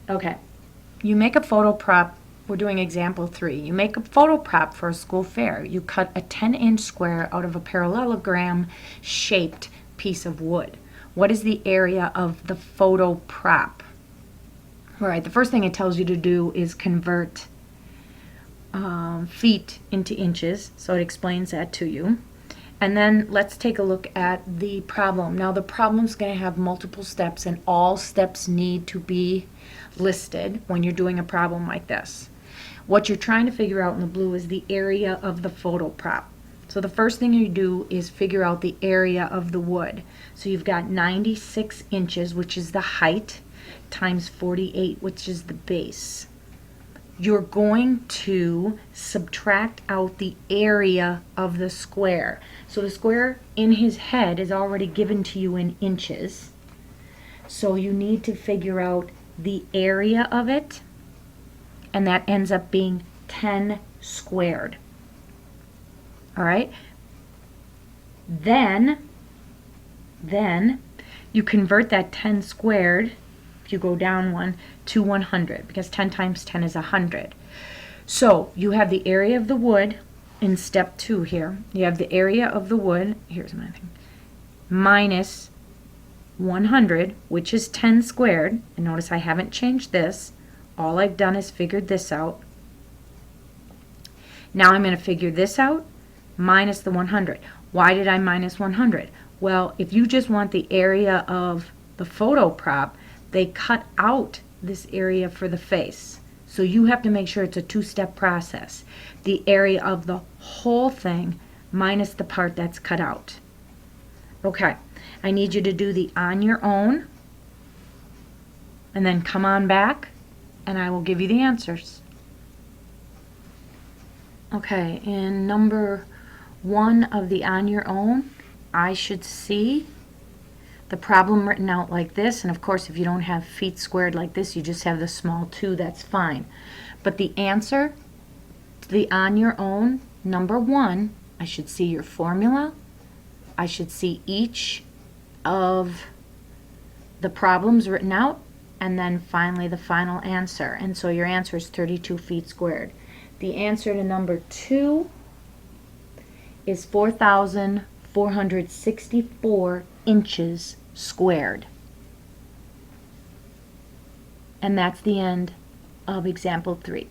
Okay, you make a photo prop. We're doing example 3. You make a photo prop for a school fair. You cut a 10-inch square out of a parallelogram shaped piece of wood. What is the area of the photo prop? All right, the first thing it tells you to do is convert feet into inches, so it explains that to you. And then let's take a look at the problem. Now the problem's going to have multiple steps, and all steps need to be listed when you're doing a problem like this. What you're trying to figure out in the blue is the area of the photo prop. So the first thing you do is figure out the area of the wood. So you've got 96 inches, which is the height, times 48, which is the base. You're going to subtract out the area of the square. So the square in his head is already given to you in inches. So you need to figure out the area of it, and that ends up being 10 squared. All right? Then you convert that 10 squared, if you go down one, to 100, because 10 times 10 is 100. So you have the area of the wood in step 2 here. You have the area of the wood, here's my thing, minus 100, which is 10 squared. And notice I haven't changed this. All I've done is figured this out. Now I'm going to figure this out minus the 100. Why did I minus 100? Well, if you just want the area of the photo prop, they cut out this area for the face. So you have to make sure it's a 2-step process. The area of the whole thing minus the part that's cut out. Okay, I need you to do the on your own, and then come on back, and I will give you the answers. Okay, in number 1 of the on your own, I should see the problem written out like this, and of course if you don't have feet squared like this, you just have the small 2, that's fine. But the answer to the on your own, number 1, I should see your formula, I should see each of the problems written out, and then finally the final answer. And so your answer is 32 feet squared. The answer to number 2 is 4,464 inches squared. And that's the end of example 3.